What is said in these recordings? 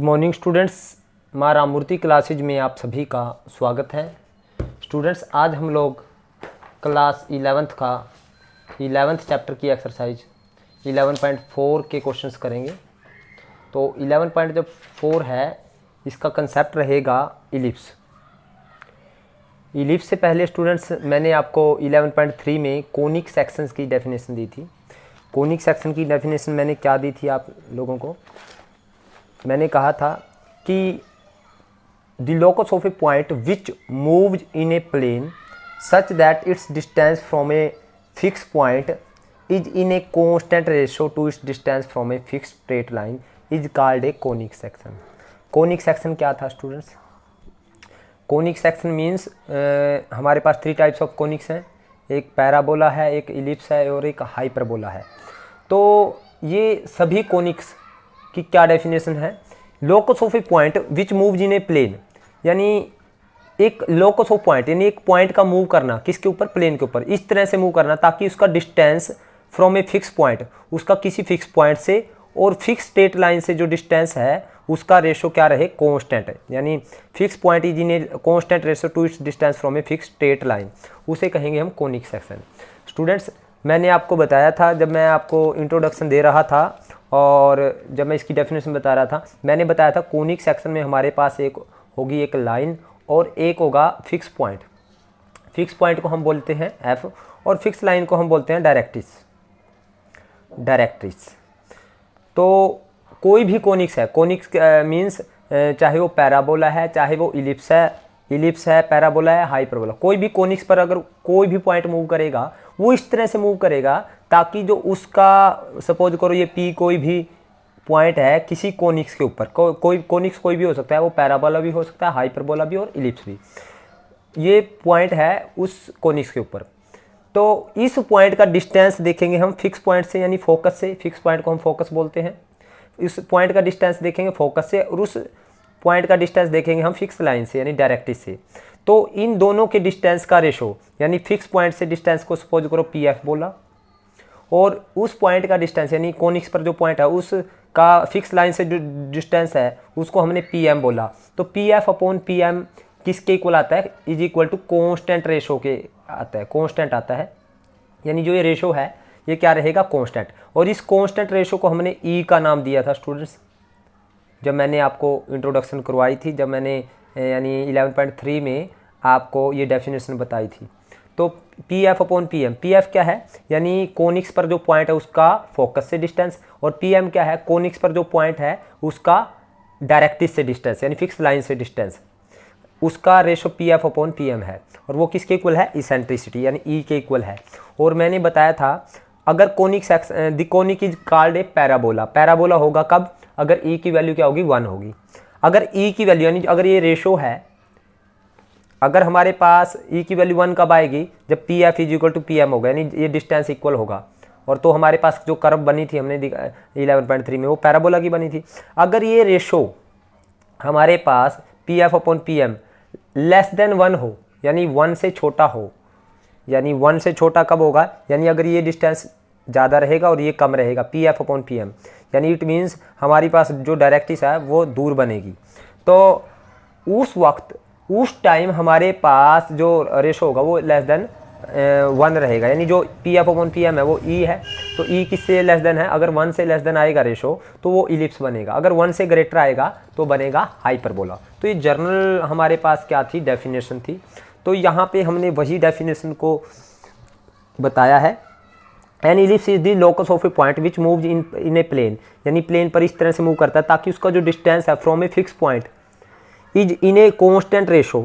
Morning students, माँ Ramamurthy classes में आप सभी का स्वागत है। स्टूडेंट्स, आज हम लोग क्लास 11th का 11th चैप्टर की एक्सरसाइज 11.4 के क्वेश्चंस करेंगे। तो 11.4 है, इसका कंसेप्ट रहेगा इलिप्स। इलिप्स से पहले स्टूडेंट्स मैंने आपको 11.3 में कोनिक सेक्शंस की डेफिनेशन दी थी। कोनिक सेक्शन की डेफिनेशन मैंने क्या दी थी आप लोगों को? मैंने कहा था कि the locus of a point which moves in a plane such that its distance from a fix point is in a constant ratio to its distance from a fix straight line is called a conic section. Conic section क्या था students? Conic section means हमारे पास 3 types of conics हैं। एक parabola है, एक ellipse है और एक हाइपरबोला है। तो ये सभी कोनिक्स की क्या डेफिनेशन है? Locus of a point which moves in a plane, यानी एक लोकस ऑफ पॉइंट यानी एक पॉइंट का मूव करना, किसके ऊपर? प्लेन के ऊपर। इस तरह से मूव करना ताकि उसका distance from a fix point, उसका किसी फिक्स पॉइंट से और फिक्स स्ट्रेट लाइन से जो डिस्टेंस है उसका रेशो क्या रहे? कांस्टेंट है। यानी fix point is in a constant ratio two its distance from a fix straight line, उसे कहेंगे हम कोनिक सेक्शन। स्टूडेंट्स, मैंने आपको बताया था जब मैं आपको इंट्रोडक्शन दे रहा था और जब मैं इसकी डेफिनेशन बता रहा था, मैंने बताया था कोनिक सेक्शन में हमारे पास एक होगी एक लाइन और एक होगा फिक्स पॉइंट। फिक्स पॉइंट को हम बोलते हैं एफ और फिक्स लाइन को हम बोलते हैं डायरेक्ट्रिस। डायरेक्ट्रिस तो कोई भी कोनिक्स है, कोनिक्स मीन्स चाहे वो पैराबोला है, चाहे वो इलिप्स है, पैराबोला है, हाइपरबोला, कोई भी कोनिक्स पर अगर कोई भी पॉइंट मूव करेगा वो इस तरह से मूव करेगा ताकि जो उसका, सपोज करो ये पी कोई भी पॉइंट है किसी कोनिक्स के ऊपर, कोई कोनिक्स कोई भी हो सकता है, वो पैराबोला भी हो सकता है, हाइपरबोला भी और इलिप्स भी, ये पॉइंट है उस कोनिक्स के ऊपर। तो इस पॉइंट का डिस्टेंस देखेंगे हम फिक्स पॉइंट से, यानी फोकस से। फिक्स पॉइंट को हम फोकस बोलते हैं। इस पॉइंट का डिस्टेंस देखेंगे फोकस से और उस पॉइंट का डिस्टेंस देखेंगे हम फिक्स लाइन से यानी डायरेक्ट्रिस से। तो इन दोनों के डिस्टेंस का रेशो, यानी फिक्स पॉइंट से डिस्टेंस को सपोज करो पी एफ बोला, और उस पॉइंट का डिस्टेंस यानी कोनिक्स पर जो पॉइंट है उसका फिक्स लाइन से जो डिस्टेंस है उसको हमने पी एम बोला। तो P F upon P M किसके इक्वल आता है? Is equal to constant ratio के आता है, कॉन्स्टेंट आता है। यानी जो ये रेशो है ये क्या रहेगा? कॉन्स्टेंट। और इस कॉन्स्टेंट रेशो को हमने ई का नाम दिया था स्टूडेंट्स, जब मैंने आपको इंट्रोडक्शन करवाई थी, जब मैंने यानी 11.3 में आपको ये डेफिनेशन बताई थी। तो P F upon P M, P F क्या है? यानी कोनिक्स पर जो पॉइंट है उसका फोकस से डिस्टेंस, और पी एम क्या है? कोनिक्स पर जो पॉइंट है उसका डायरेक्ट्रिस से डिस्टेंस यानी फिक्स लाइन से डिस्टेंस, उसका ratio P F upon P M है। और वो किसके इक्वल है? इसेंट्रिसिटी यानी ई के इक्वल है। और मैंने बताया था अगर conic section, the conic is called A parabola. Parabola होगा कब? अगर ई की वैल्यू क्या होगी? 1 होगी। अगर ई की वैल्यू यानी अगर ये रेशो है, अगर हमारे पास ई की वैल्यू 1 कब आएगी? जब P F is equal to P M होगा, यानी ये डिस्टेंस इक्वल होगा। और तो हमारे पास जो कर्व बनी थी हमने 11.3 में वो पैराबोला की बनी थी। अगर ये रेशो हमारे पास P F upon P M less than 1 हो, यानी 1 से छोटा हो, यानी 1 से छोटा कब होगा? यानी अगर ये डिस्टेंस ज़्यादा रहेगा और ये कम रहेगा, P F upon P M, यानी इट मीन्स हमारी पास जो डायरेक्ट्रिस है वो दूर बनेगी। तो उस वक्त, उस टाइम हमारे पास जो रेशो होगा वो लेस देन 1 रहेगा, यानी जो P F upon P M है वो ई है। तो ई किससे लेस देन है? अगर 1 से लेस देन आएगा रेशो तो वो इलिप्स बनेगा, अगर 1 से ग्रेटर आएगा तो बनेगा हाइपरबोला। तो ये जनरल हमारे पास क्या थी? डेफिनेशन थी। तो यहाँ पे हमने वही डेफिनेशन को बताया है। An ellipse is the locus of a point which moves in a plane, यानी प्लेन पर इस तरह से मूव करता है ताकि उसका जो डिस्टेंस है from a fix point is in a constant ratio,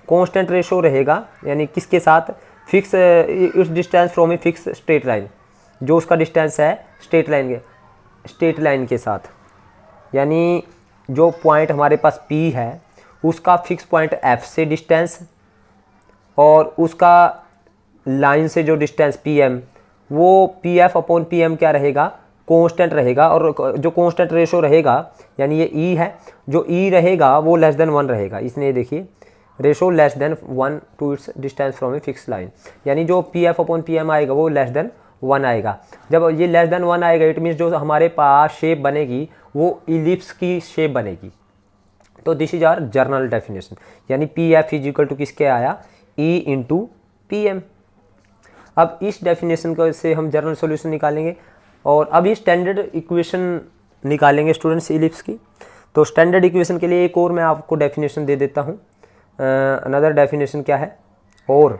constant ratio रहेगा, यानी किसके साथ? Fix it's distance from a fix straight line, जो उसका डिस्टेंस है स्ट्रेट लाइन के साथ। यानी जो पॉइंट हमारे पास P है उसका फिक्स पॉइंट F से डिस्टेंस और उसका लाइन से जो डिस्टेंस PM, वो P F upon P M क्या रहेगा? कांस्टेंट रहेगा। और जो कांस्टेंट रेशो रहेगा, यानी ये ई है, जो ई रहेगा वो लेस देन 1 रहेगा। इसलिए देखिए ratio less than 1 to its distance from a fix line, यानी जो P F upon P M आएगा वो लेस देन 1 आएगा। जब ये लेस देन 1 आएगा इट मीन्स जो हमारे पास शेप बनेगी वो इलिप्स की शेप बनेगी। तो this is our general definition, यानी P F is equal to किसके आया, ई इंटू पी एम। अब इस डेफिनेशन को से हम जर्नल सॉल्यूशन निकालेंगे और अभी स्टैंडर्ड इक्वेशन निकालेंगे स्टूडेंट्स इलिप्स की। तो स्टैंडर्ड इक्वेशन के लिए एक और मैं आपको डेफिनेशन दे देता हूँ। अनदर डेफिनेशन क्या है, और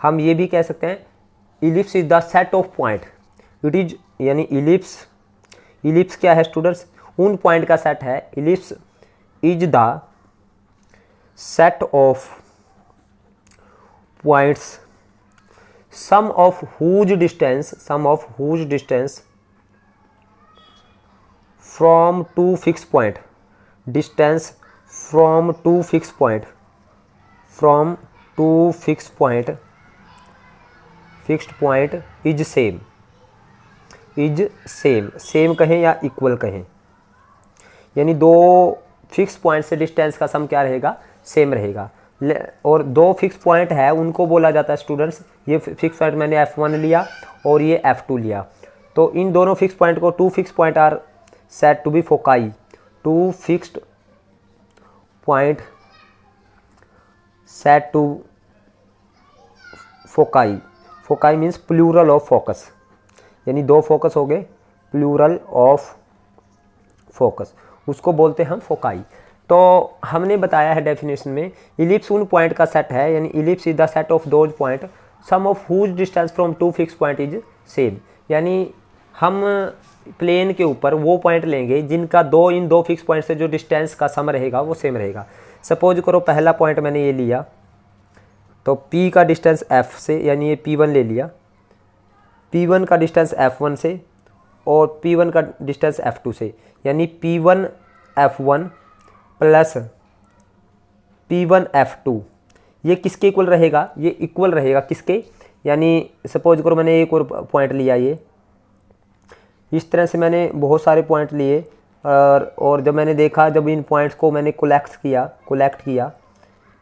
हम ये भी कह सकते हैं ellipse is the set of point, it is, यानी इलिप्स क्या है स्टूडेंट्स, उन पॉइंट का सेट है। Ellipse is the set of points sum of whose distance from two fix point, distance from two fix point fixed point is same, same कहें या equal कहें, यानी दो फिक्स पॉइंट से डिस्टेंस का सम क्या रहेगा, सेम रहेगा। और दो फिक्स पॉइंट है उनको बोला जाता है स्टूडेंट्स, ये फिक्स पॉइंट मैंने F1 लिया और ये F2 लिया, तो इन दोनों फिक्स पॉइंट को, two fix point are set to be foci, two fixed point set to foci, foci means plural of focus, यानी दो फोकस हो गए, प्लूरल ऑफ फोकस, उसको बोलते हैं हम फोकाई। तो हमने बताया है डेफिनेशन में इलिप्स उन पॉइंट का सेट है, यानी ellipse is the set of those point sum of whose distance from two fix point is same, यानी हम प्लेन के ऊपर वो पॉइंट लेंगे जिनका इन दो फिक्स पॉइंट से जो डिस्टेंस का सम रहेगा वो सेम रहेगा। सपोज करो पहला पॉइंट मैंने ये लिया, तो P का डिस्टेंस F से, यानी ये P1 ले लिया, P1 का डिस्टेंस F1 से और P1 का डिस्टेंस F2 से, यानी P1 F1 plus P1 F2, ये किसके इक्वल रहेगा, ये इक्वल रहेगा किसके, यानी सपोज करो मैंने एक और पॉइंट लिया, ये इस तरह से मैंने बहुत सारे पॉइंट लिए और जब मैंने देखा, जब इन पॉइंट्स को मैंने कोलेक्ट किया,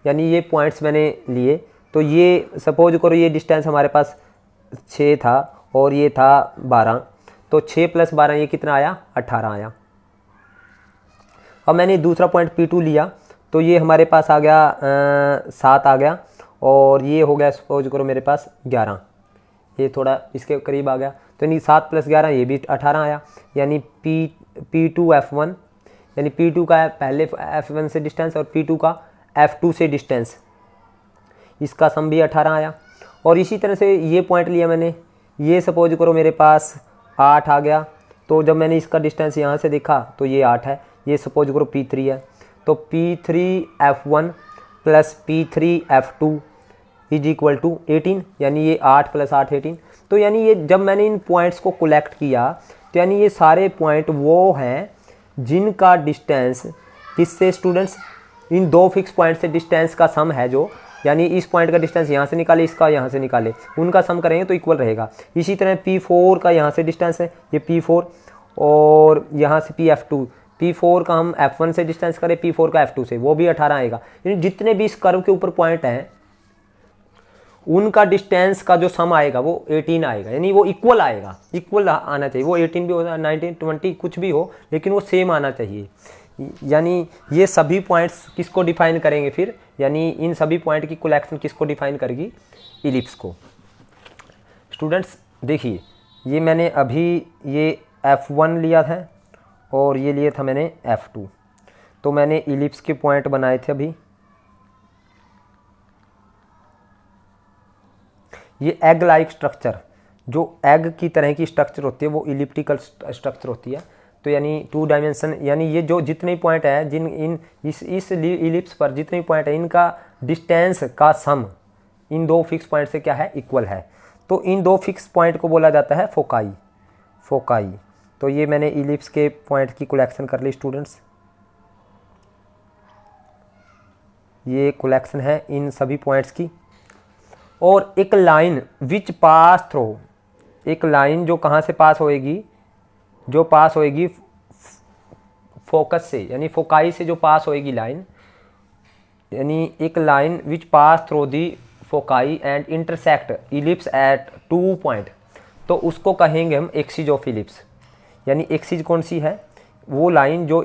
यानी ये पॉइंट्स मैंने लिए, तो ये सपोज करो ये डिस्टेंस हमारे पास 6 था और ये था 12, तो 6 + 12 ये कितना आया, 18 आया। अब मैंने दूसरा पॉइंट P2 लिया, तो ये हमारे पास आ गया 7 आ गया, और ये हो गया सपोज करो मेरे पास 11, ये थोड़ा इसके करीब आ गया, तो यानी 7 + 11 ये भी 18 आया, यानी P2 F1, यानी P2 का पहले F1 से डिस्टेंस और P2 का F2 से डिस्टेंस, इसका सम भी 18 आया। और इसी तरह से ये पॉइंट लिया मैंने, ये सपोज करो मेरे पास 8 आ गया, तो जब मैंने इसका डिस्टेंस यहाँ से देखा तो ये 8 है, ये सपोज करो P3 है, तो P3 F1 plus P3 F2 is equal to 18, यानी ये 8 + 8 18। तो यानी ये जब मैंने इन पॉइंट्स को कलेक्ट किया, तो यानी ये सारे पॉइंट वो हैं जिनका डिस्टेंस किससे स्टूडेंट्स, इन दो फिक्स पॉइंट से डिस्टेंस का सम है, जो यानी इस पॉइंट का डिस्टेंस यहाँ से निकाले, इसका यहाँ से निकाले, उनका सम करेंगे तो इक्वल रहेगा। इसी तरह P4 का यहाँ से डिस्टेंस है, ये P4, और यहाँ से P4 का हम F1 से डिस्टेंस करें, P4 का F2 से, वो भी 18 आएगा। यानी जितने भी इस कर्व के ऊपर पॉइंट हैं उनका डिस्टेंस का जो सम आएगा वो 18 आएगा, यानी वो इक्वल आएगा, इक्वल आना चाहिए, वो 18 भी हो, 19 20 कुछ भी हो, लेकिन वो सेम आना चाहिए। यानी ये सभी पॉइंट्स किसको डिफाइन करेंगे फिर, यानी इन सभी पॉइंट की कलेक्शन किसको डिफाइन करेगी, इलिप्स को। स्टूडेंट्स देखिए, ये मैंने अभी ये F1 लिया था और ये लिया था मैंने F2, तो मैंने इलिप्स के पॉइंट बनाए थे अभी। ये एग लाइक स्ट्रक्चर, जो एग की तरह की स्ट्रक्चर होती है वो इलिप्टिकल स्ट्रक्चर होती है, तो यानी 2 डायमेंशन, यानी ये जो जितने पॉइंट है जिन इन इस इलिप्स पर जितने पॉइंट है इनका डिस्टेंस का सम इन दो फिक्स पॉइंट से क्या है, इक्वल है। तो इन दो फिक्स पॉइंट को बोला जाता है फोकाई। तो ये मैंने इलिप्स के पॉइंट की कलेक्शन कर ली स्टूडेंट्स, ये कलेक्शन है इन सभी पॉइंट्स की। और एक लाइन विच पास थ्रू, एक लाइन जो कहाँ से पास होएगी, जो पास होएगी फोकस से, यानी फोकाई से जो पास होएगी लाइन, यानी एक line which pass through the foci and intersect ellipse at 2 point, तो उसको कहेंगे हम एक्सिस ऑफ इलिप्स। यानी एक्सिस कौन सी है, वो लाइन जो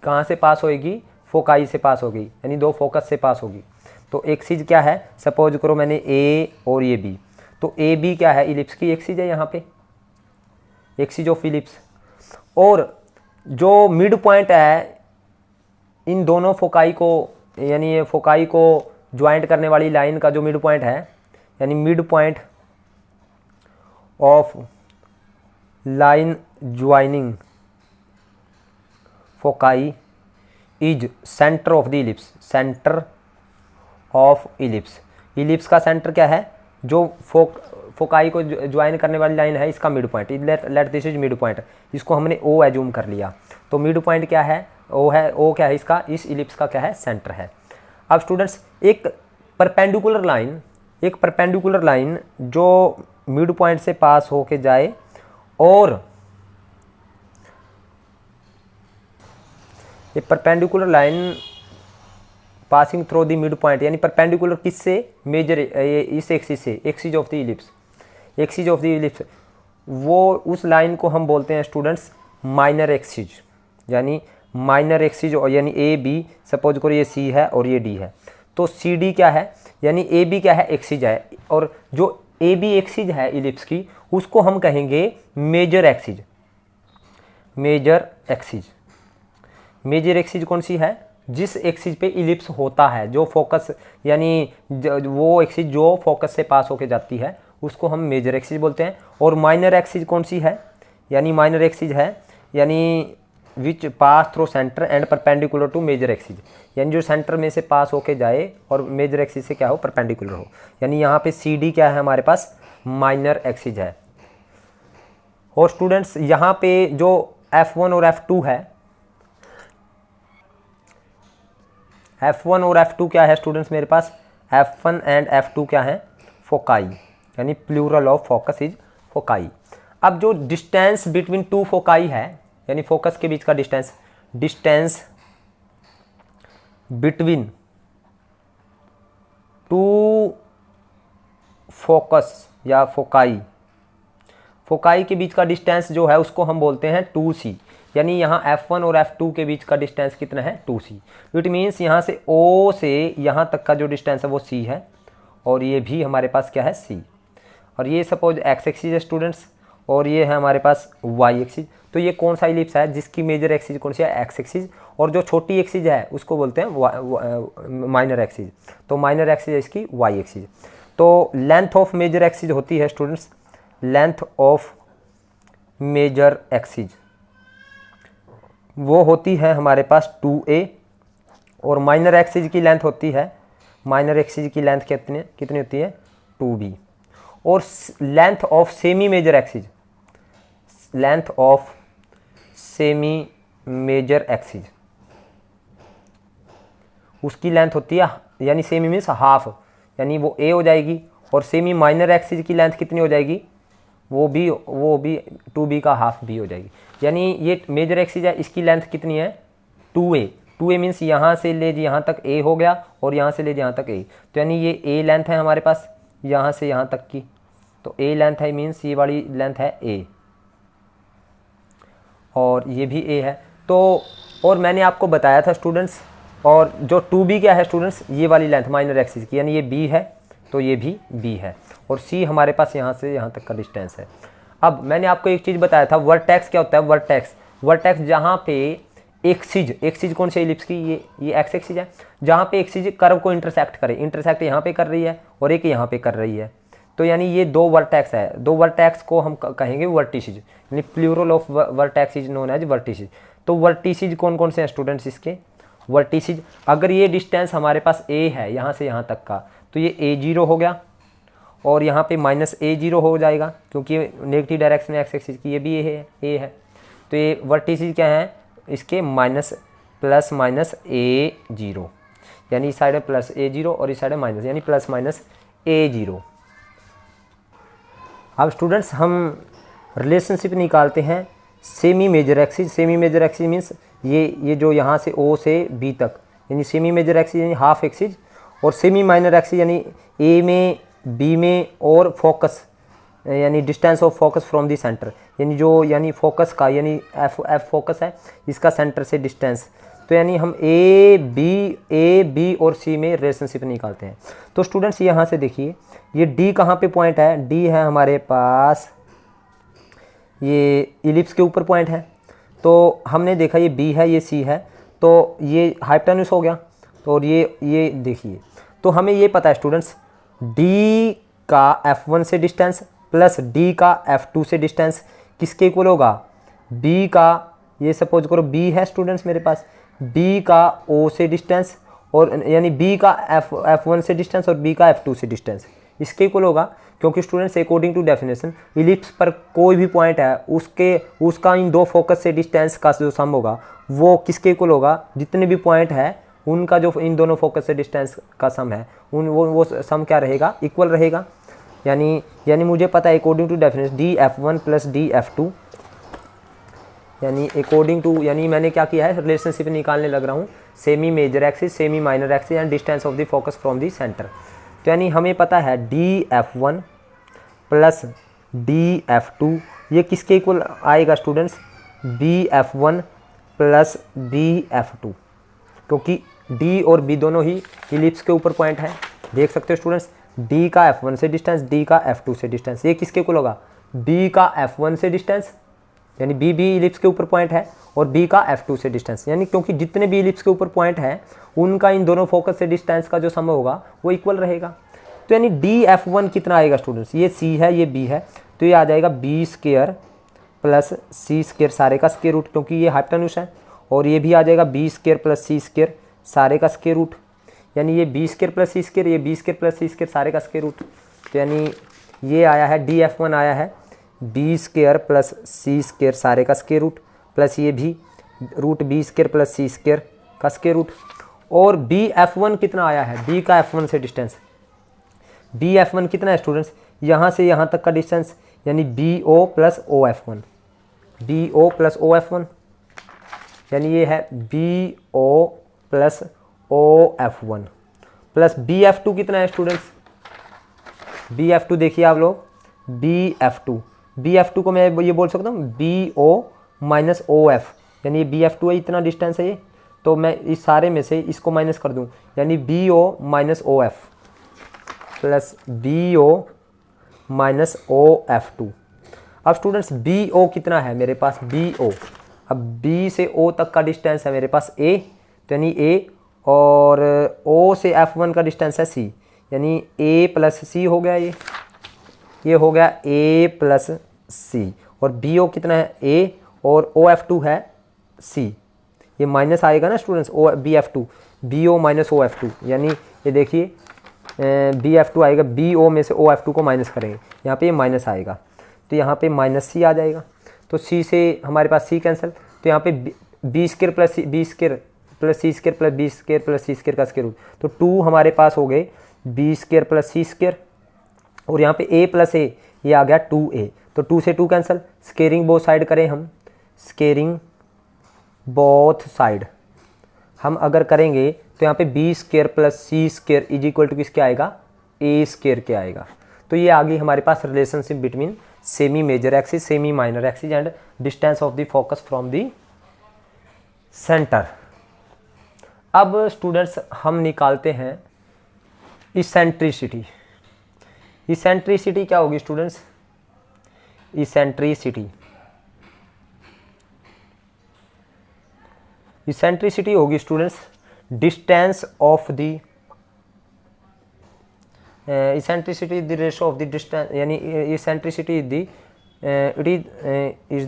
कहाँ से पास होएगी, फोकाई से पास होगी, यानी 2 फोकस से पास होगी। तो एक्सिज क्या है, सपोज करो मैंने ए और ये बी, तो ए बी क्या है, इलिप्स की एक्सिज है यहाँ पे, एक्सिज ऑफ इलिप्स। और जो मिड पॉइंट है इन दोनों फोकाई को, यानी ये फोकाई को ज्वाइंट करने वाली लाइन का जो मिड पॉइंट है, यानी mid point of line joining foci is centre of the ellipse, centre of ellipse. Ellipse का सेंटर क्या है, जो फोकाई को ज्वाइन करने वाली लाइन है, इसका mid point, let this is mid point, इसको हमने ओ एज्यूम कर लिया। तो मिड पॉइंट क्या है, ओ है, ओ क्या है इसका, इस इलिप्स का क्या है, सेंटर है। अब स्टूडेंट्स एक परपेंडिकुलर लाइन जो मिड पॉइंट से पास होके जाए और ये perpendicular line passing through the mid point, यानी परपेंडिकुलर किससे, मेजर इस एक्सिस से, axis of the ellipse, axis of the ellipse, वो उस लाइन को हम बोलते हैं स्टूडेंट्स माइनर एक्सिस, यानी माइनर एक्सिस, यानी ए बी, सपोज करो ये सी है और ये डी है, तो सी डी क्या है, यानी ए बी क्या है, एक्सिस है, और जो ए बी एक्सिस है इलिप्स की, उसको हम कहेंगे major axis. Major axis, major axis कौन सी है, जिस एक्सिस पे इलिप्स होता है, जो फोकस, यानी वो एक्सिस जो फोकस से पास होके जाती है, उसको हम मेजर एक्सिस बोलते हैं। और माइनर एक्सिस कौन सी है, यानी माइनर एक्सिस है, यानी which pass through centre and perpendicular to major axis, यानी जो सेंटर में से पास होके जाए और मेजर एक्सिस से क्या हो, परपेंडिकुलर हो। यानी यहाँ पे सी डी क्या है हमारे पास, माइनर एक्सिस है। और स्टूडेंट्स यहाँ पे जो F1 और F2 है, F1 और F2 क्या है स्टूडेंट्स मेरे पास, F1 एंड F2 क्या है, फोकाई, यानी plural of focus is foci. अब जो डिस्टेंस बिटवीन टू फोकाई है, यानी फोकस के बीच का distance, distance between two focus या फोकाई, फोकाई के बीच का डिस्टेंस जो है उसको हम बोलते हैं 2c, यानी यहाँ F1 और F2 के बीच का डिस्टेंस कितना है, 2c। इट मीन्स यहाँ से O से यहाँ तक का जो डिस्टेंस है वो c है, और ये भी हमारे पास क्या है, c। और ये सपोज x एक्सिस है स्टूडेंट्स, और ये है हमारे पास y एक्सिस। तो ये कौन सा इलिप्स है जिसकी मेजर एक्सिस कौन सी है, x एक्सिस, और जो छोटी एक्सिस है उसको बोलते हैं माइनर एक्सिस। तो माइनर एक्सिस है इसकी y एक्सिस। तो लेंथ ऑफ मेजर एक्सिस होती है students, length of major axis वो होती है हमारे पास 2a, और माइनर एक्सिस की लेंथ होती है, माइनर एक्सिस की लेंथ कितनी होती है, 2b। और length of semi major axis, length of semi major axis, उसकी लेंथ होती है, यानी सेमी मीन्स हाफ, यानी वो a हो जाएगी, और सेमी माइनर एक्सिस की लेंथ कितनी हो जाएगी, वो भी 2b का हाफ भी हो जाएगी। यानी ये मेजर एक्सिस है, इसकी लेंथ कितनी है, 2a। 2a मीन्स यहाँ से ले यहाँ तक a हो गया, और यहाँ से ले यहाँ तक a, तो यानी ये a लेंथ है हमारे पास यहाँ से यहाँ तक की, तो a लेंथ है, मीन्स ये वाली लेंथ है a, और ये भी a है। तो और मैंने आपको बताया था स्टूडेंट्स, और जो 2b क्या है स्टूडेंट्स, ये वाली लेंथ माइनर एक्सिस की, यानी ये b है तो ये भी b है, और c हमारे पास यहाँ से यहाँ तक का डिस्टेंस है। अब मैंने आपको एक चीज़ बताया था, वर्टेक्स क्या होता है, वर्टेक्स जहाँ पे एक्सिस कौन से इलिप्स की, ये एक्स एक्सिस है, जहाँ पे एक्सिस कर्व को इंटरसेक्ट करे, इंटरसेक्ट यहाँ पे कर रही है और एक यहाँ पे कर रही है, तो यानी ये 2 वर्टेक्स है, 2 वर्टेक्स को हम कहेंगे वर्टिसेस, यानी plural of vertex is known as vertices. तो वर्टिसेस कौन कौन से हैं स्टूडेंट्स इसके, वर्टिसेस, अगर ये डिस्टेंस हमारे पास a है यहाँ से यहाँ तक का, तो ये a0 हो गया, और यहाँ पे -a0 हो जाएगा, क्योंकि नेगेटिव डायरेक्शन एक्स एक्सिस की, ये भी a है। तो ये वर्टिसेस क्या हैं इसके, प्लस माइनस a0, यानी इस साइड है प्लस a0 और इस साइड है माइनस, यानी प्लस माइनस a0। अब स्टूडेंट्स हम रिलेशनशिप निकालते हैं semi major axis. Semi major axis means ये जो यहाँ से O से B तक, यानी सेमी मेजर एक्सिस यानी हाफ एक्सिस, और सेमी माइनर एक्सिस यानी A में, B में, और फोकस यानी distance of focus from the centre, यानी जो फोकस का, यानी F फोकस है, इसका सेंटर से डिस्टेंस, तो यानी हम ए बी और सी में रिलेशनशिप निकालते हैं। तो स्टूडेंट्स यहाँ से देखिए, ये डी कहाँ पे पॉइंट है, डी है हमारे पास ये इलिप्स के ऊपर पॉइंट है। तो हमने देखा ये बी है, ये सी है, तो ये हाइपोटेन्यूस हो गया। तो और ये देखिए, तो हमें ये पता है स्टूडेंट्स, डी का F1 से डिस्टेंस प्लस डी का F2 से डिस्टेंस किसके इक्वल होगा, बी का, ये सपोज करो बी है स्टूडेंट्स मेरे पास, बी का O से डिस्टेंस, और यानी बी का F1 से डिस्टेंस और बी का F2 से डिस्टेंस इसके इक्वल होगा। क्योंकि students according to definition ellipse पर कोई भी पॉइंट है उसका इन दो फोकस से डिस्टेंस का जो सम होगा वो किसके इक्वल होगा, जितने भी पॉइंट है उनका जो इन दोनों फोकस से डिस्टेंस का सम है वो सम क्या रहेगा, इक्वल रहेगा। यानी मुझे पता है according to definition DF1 plus DF2, यानी अकॉर्डिंग टू, यानी मैंने क्या किया है, रिलेशनशिप निकालने लग रहा हूँ semi major axis, semi minor axis and distance of the focus from the centre. तो यानी हमें पता है DF1 प्लस DF2 ये किसके इक्वल आएगा स्टूडेंट्स, BF1 प्लस BF2, क्योंकि D और B दोनों ही इलिप्स के ऊपर पॉइंट है। देख सकते हो स्टूडेंट्स, D का F1 से डिस्टेंस, D का F2 से डिस्टेंस, ये किसके इक्वल होगा, B का F1 से डिस्टेंस, यानी B भी इलिप्स के ऊपर पॉइंट है, और B का F2 से डिस्टेंस, यानी क्योंकि जितने भी इलिप्स के ऊपर पॉइंट है उनका इन दोनों फोकस से डिस्टेंस का जो सम होगा वो इक्वल रहेगा। तो यानी DF1 कितना आएगा स्टूडेंट्स, ये C है ये B है, तो ये आ जाएगा B square plus C square सारे का स्क्वायर रूट, क्योंकि ये हाइपोटेन्यूस है, और ये भी आ जाएगा B square plus C square सारे का स्क्वायर रूट, यानी ये B square plus C square, ये B square plus C square सारे का स्क्वायर रूट। तो यानी ये आया है DF1 आया है B square plus C square सारे का स्क्वायर रूट, प्लस ये भी root B square plus C square का स्क्वायर रूट। और BF1 कितना आया है, B का F1 से डिस्टेंस, BF1 कितना है स्टूडेंट्स, यहाँ से यहाँ तक का डिस्टेंस, यानी BO plus OF1, BO plus OF1, यानी ये है BO plus OF1 plus BF2 कितना है स्टूडेंट्स, BF2 देखिए आप लोग, BF2 को मैं ये बोल सकता हूँ BO माइनस OF, यानी ये BF2 है, इतना डिस्टेंस है ये, तो मैं इस सारे में से इसको माइनस कर दूँ, यानी BO minus OF plus BO minus OF2। अब स्टूडेंट्स BO कितना है मेरे पास, BO, अब B से O तक का डिस्टेंस है मेरे पास A, तो यानी A, और O से F1 का डिस्टेंस है C, यानी A प्लस C हो गया, ये हो गया A प्लस C, और BO कितना है A, और OF2 है C, ये माइनस आएगा ना students, BF2, BO minus OF2, यानी ये देखिए BF2 आएगा, BO में से OF2 को माइनस करेंगे, यहाँ पे ये माइनस आएगा, तो यहाँ पे माइनस C आ जाएगा, तो C से हमारे पास C कैंसिल, तो यहाँ पे B square plus B square plus C square plus B square plus C square का स्क्वायर रूट, तो 2 हमारे पास हो गए B square plus C square, और यहाँ पे A प्लस A ये आ गया 2A, तो 2 से 2 कैंसिल, स्केयरिंग बोथ साइड करें हम, स्केयरिंग बोथ साइड हम अगर करेंगे तो यहाँ पे B square plus C square is equal to किसके आएगा, A स्क्वायर के आएगा। तो ये आ गई हमारे पास relationship between semi major axis, semi minor axis and distance of the focus from the centre. अब स्टूडेंट्स हम निकालते हैं इसेंट्रिसिटी। इसेंट्रिसिटी क्या होगी स्टूडेंट्स, इसेंट्रिसिटी होगी students distance of the eccentricity is the ratio of the distance, यानी eccentricity is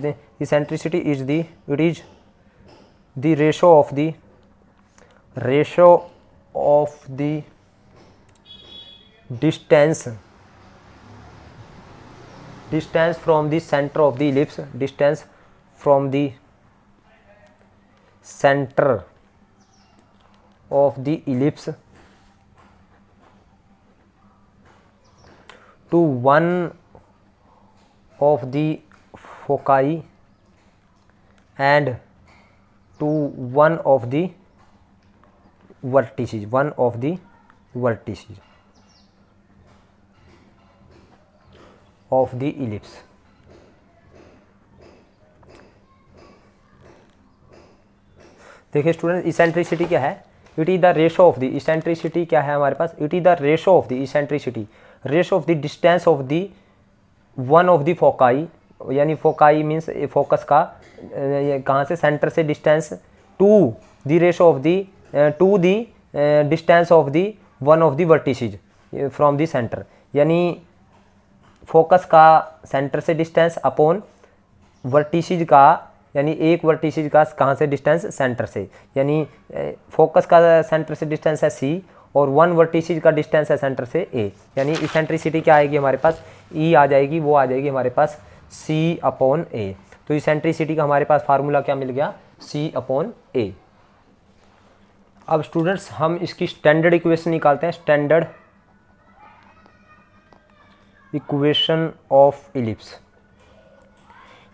the eccentricity is the ratio of the distance from the center of the ellipse, distance from the center of the ellipse to one of the foci and to one of the vertices, of the ellipse। देखिए student, eccentricity क्या है? It is the ratio of the, eccentricity क्या है हमारे पास? It is the ratio of the, eccentricity ratio of the distance of the one of the foci, यानी foci means focus का कहाँ से, सेंटर से distance, to the ratio of the to the distance of the one of the vertices from the centre, यानी focus का centre से distance upon vertices का, यानी एक वर्टिसेज का कहाँ से डिस्टेंस, सेंटर से, यानी फोकस का सेंटर से डिस्टेंस है सी और वन वर्टिसेज का डिस्टेंस है सेंटर से ए, यानी इसेंट्रिसिटी क्या आएगी हमारे पास? ई आ जाएगी, वो आ जाएगी हमारे पास सी अपॉन ए। तो इसेंट्रिसिटी का हमारे पास फार्मूला क्या मिल गया? सी अपॉन ए। अब स्टूडेंट्स हम इसकी स्टैंडर्ड इक्वेशन निकालते हैं, standard equation of ellipse.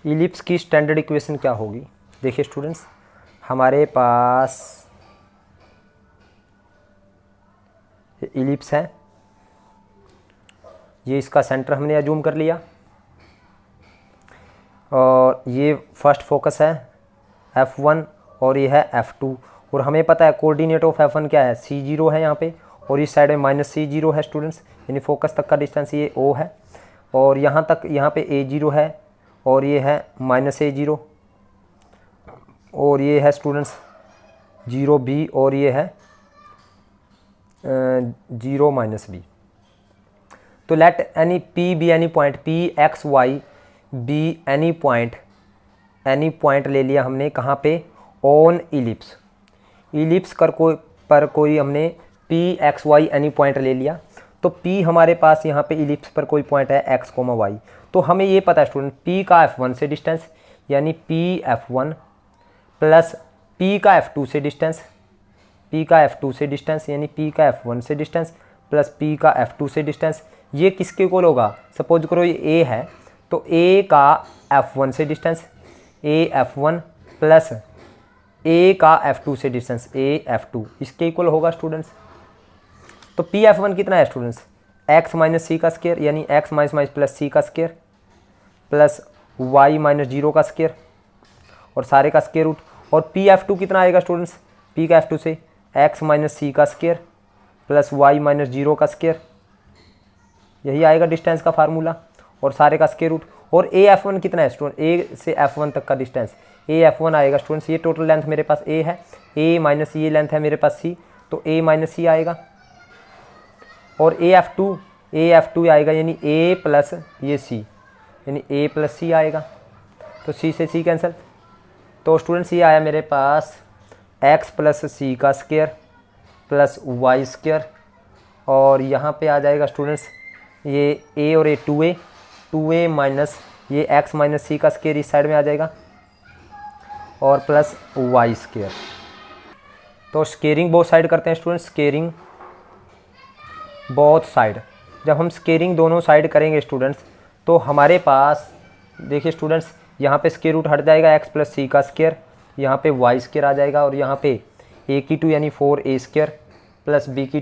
Ellipse की स्टैंडर्ड इक्वेशन क्या होगी? देखिए स्टूडेंट्स, हमारे पास इलिप्स है, ये इसका सेंटर हमने अज्यूम कर लिया और ये फर्स्ट फोकस है F1 और ये है F2, और हमें पता है कोऑर्डिनेट ऑफ F1 क्या है? C0 है यहाँ पे, और इस साइड में -C0 है स्टूडेंट्स, यानी फोकस तक का डिस्टेंस ये O है, और यहाँ तक यहाँ पे A0 है और ये है -A0, और ये है स्टूडेंट्स 0B और ये है 0 -B। तो let any P be any point, P X Y be any point ले लिया हमने कहाँ पे? On ellipse. इलिप्स पर कोई हमने P X Y any point ले लिया, तो P हमारे पास यहाँ पे इलिप्स पर कोई पॉइंट है X, Y, तो हमें ये पता है स्टूडेंट P का F1 से डिस्टेंस, यानी P F1 प्लस P का F2 से डिस्टेंस, P का F2 से डिस्टेंस, यानी P का F1 से डिस्टेंस प्लस P का F2 से डिस्टेंस, ये किसके इक्वल होगा? सपोज करो ये A है, तो A का F1 से distance, A F1 plus A का F2 से डिस्टेंस, A F2, इसके इक्वल होगा स्टूडेंट्स। तो P F1 कितना है स्टूडेंट्स? x माइनस सी का स्क्वायर, यानी x माइनस प्लस सी का स्क्वायर प्लस y माइनस 0 का स्क्वायर और सारे का स्क्वायर रूट, और P F2 कितना आएगा स्टूडेंट्स? P का F2 से x माइनस सी का स्क्वायर प्लस y माइनस 0 का स्क्वायर, यही आएगा डिस्टेंस का फार्मूला, और सारे का स्क्वायर रूट। और A F1 कितना है स्टूडेंट? A से F1 तक का डिस्टेंस A F1 आएगा स्टूडेंट्स, ये टोटल लेंथ मेरे पास A है, A माइनस ये लेंथ है मेरे पास C, तो A माइनस C आएगा, और A F2 आएगा, यानी A प्लस ये C, यानी A प्लस C आएगा, तो C से C कैंसिल। तो स्टूडेंट्स ये आया मेरे पास x प्लस सी का स्क्वायर प्लस वाई स्क्वायर, और यहाँ पे आ जाएगा स्टूडेंट्स ये a और a 2a माइनस ये x माइनस सी का स्क्वायर इस साइड में आ जाएगा और प्लस वाई स्क्वायर। तो स्केयरिंग बोथ साइड करते हैं स्टूडेंट्स, स्केयरिंग बोथ साइड। जब हम स्केयरिंग दोनों साइड करेंगे स्टूडेंट्स, तो हमारे पास देखिए स्टूडेंट्स यहाँ पे स्क्वायर रूट हट जाएगा, x प्लस सी का स्क्वायर, यहाँ पे वाई स्क्वायर आ जाएगा, और यहाँ पे a की 2 यानी 4a स्क्वायर प्लस b की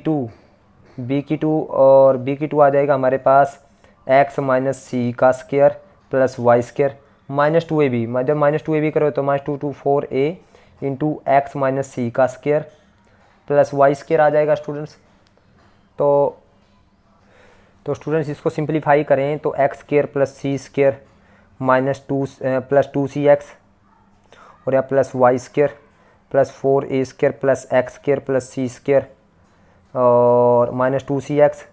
2 और b की 2 आ जाएगा हमारे पास x माइनस सी का square plus Y square minus 2ab। जब माइनस 2ab करो तो minus 2 4a into X minus C का स्क्वायर प्लस वाई स्क्वायर आ जाएगा स्टूडेंट्स। तो स्टूडेंट्स इसको सिंप्लीफाई करें तो X square plus C square minus 2 plus 2cx और या plus Y square plus 4a square plus X square plus C square और minus 2cx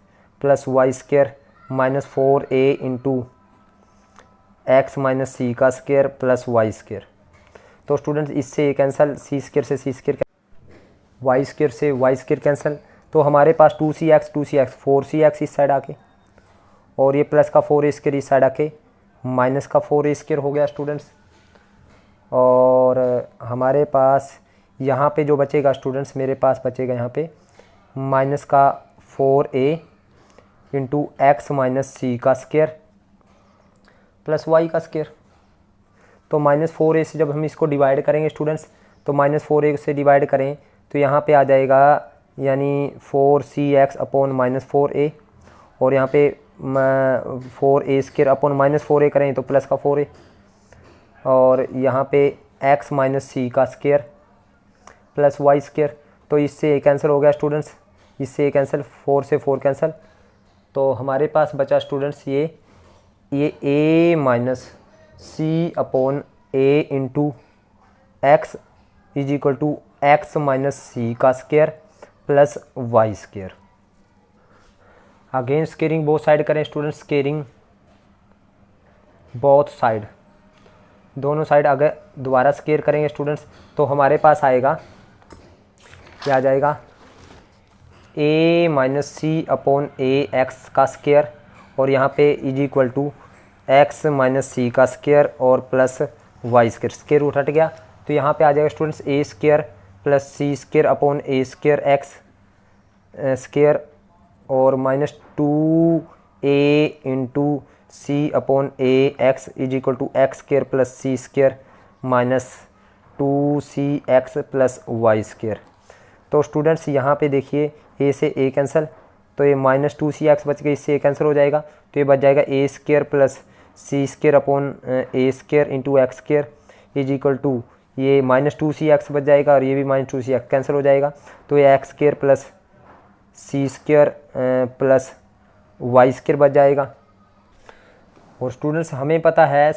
plus Y square minus 4a into X minus C का square plus Y square. तो students इससे cancel, सी square से सी square, Y square से Y square cancel, तो हमारे पास 2cx 4cx इस side आके और ये प्लस का 4a स्क्वायर इस साइड आके माइनस का 4a स्क्वायर हो गया स्टूडेंट्स। और हमारे पास यहाँ पे जो बचेगा स्टूडेंट्स, मेरे पास बचेगा यहाँ पे माइनस का 4a into X minus C का स्क्वायर प्लस वाई का स्क्वायर। तो माइनस 4a से जब हम इसको डिवाइड करेंगे स्टूडेंट्स, तो माइनस 4a से डिवाइड करें तो यहाँ पे आ जाएगा यानी 4cx अपॉन माइनस 4a, और यहाँ पे 4a square upon minus 4a करें तो प्लस का 4a, और यहाँ पे x माइनस सी का स्क्वायर प्लस वाई स्क्र, तो इससे ये कैंसिल हो गया स्टूडेंट्स, इससे ये कैंसिल, 4 से 4 कैंसिल, तो हमारे पास बचा स्टूडेंट्स ये A minus C upon A into X is equal to X minus C का square plus Y square. Again squaring both side करें स्टूडेंट्स, स्केयरिंग बोथ साइड, दोनों साइड अगर दोबारा स्केयर करेंगे स्टूडेंट्स तो हमारे पास आएगा, क्या आ जाएगा, A minus C upon A X का स्क्वायर और यहाँ पे is equal to X minus C का स्क्वायर और plus Y square, square root हट गया तो यहाँ पे आ जाएगा students A square plus C square upon A square X square और minus 2a into C upon A X is equal to X square plus C square minus 2cx plus Y square. तो students यहाँ पे देखिए ए से ए cancel, तो ये minus 2cx बच गया, इससे ए कैंसिल हो जाएगा तो ये बच जाएगा A square plus C square upon A square into X square is equal to ये माइनस 2cx बच जाएगा और ये भी माइनस 2cx कैंसिल हो जाएगा तो ये X square plus C square plus Y square बच जाएगा। और स्टूडेंट्स हमें पता है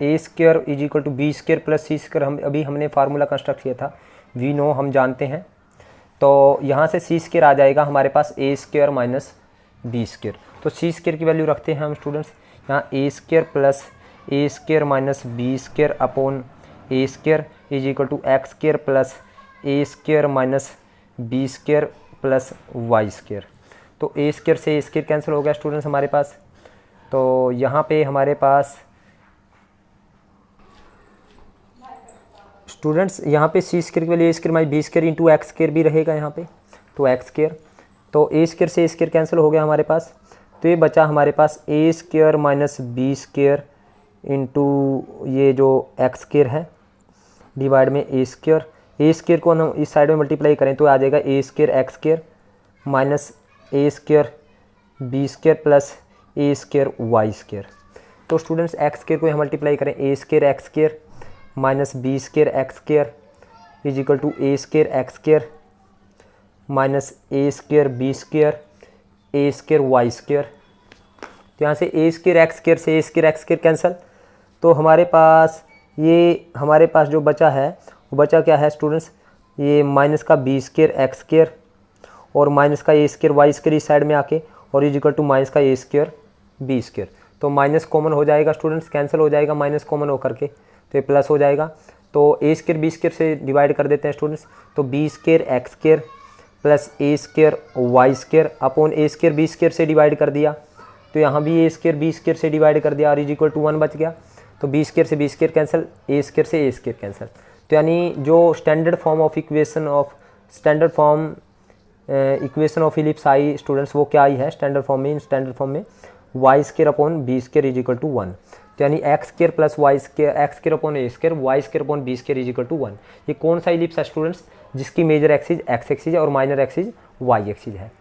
A square is equal to B square plus C square, हमने फार्मूला कंस्ट्रक्ट किया था, वी नो हम जानते हैं, तो यहाँ से सी स्क्वायर आ जाएगा हमारे पास A square minus B square, तो सी स्क्वायर की वैल्यू रखते हैं हम स्टूडेंट्स, यहाँ A square plus A square minus B square upon A square is equal to X square plus A square minus B square plus Y square. तो A square से A square cancel हो गया students हमारे पास, तो यहाँ पे हमारे पास students यहाँ पे सी स्क्वायर के लिए A square minus B square into X square भी रहेगा यहाँ पे, तो एक्स स्क्वायर, तो ए स्क्वायर से ए स्क्वायर कैंसिल हो गया हमारे पास, तो ये बचा हमारे पास A square minus B square into ये जो एक्स स्क्वायर है डिवाइड में ए स्क्वायर, ए स्क्वायर को हम इस साइड में मल्टीप्लाई करें तो आ जाएगा A square X square minus A square B square plus A square Y square. तो स्टूडेंट्स एक्स स्क्वायर को हम मल्टीप्लाई करें A square X square minus B square X square is equal to A square X square minus A square B square A square Y square. तो यहाँ से A square X square से A square X square cancel, तो हमारे पास जो बचा है वो बचा क्या है स्टूडेंट्स, ये माइनस का बी स्क्वायर एक्स स्क्वायर और माइनस का ए स्क्वायर वाई स्क्वायर इस साइड में आके और इज इक्वल टू माइनस का ए स्क्वायर बी स्क्वायर, तो माइनस कॉमन हो जाएगा स्टूडेंट्स, कैंसिल हो जाएगा माइनस कॉमन होकर के, तो ये प्लस हो जाएगा, तो ए स्क्वायर बी स्क्वायर से डिवाइड कर देते हैं स्टूडेंट्स, तो B square X square plus A square Y square upon A square B square से डिवाइड कर दिया, तो यहाँ भी ए स्क्वायर बी स्क्वायर से डिवाइड कर दिया और इज इक्वल टू 1 बच गया, तो बी स्क्वायर से B square cancel, A square से ए स्क्वायर कैंसिल। तो यानी जो standard form of equation of ellipse आई स्टूडेंट्स वो क्या आई है स्टैंडर्ड फॉर्म में Y square upon B square is equal to 1, तो यानी X square plus Y square X square upon A square Y square upon B square is equal to 1। ये कौन सा इलिप्स है स्टूडेंट्स, जिसकी मेजर एक्सिस एक्स एक्सिस है और minor axis Y axis है।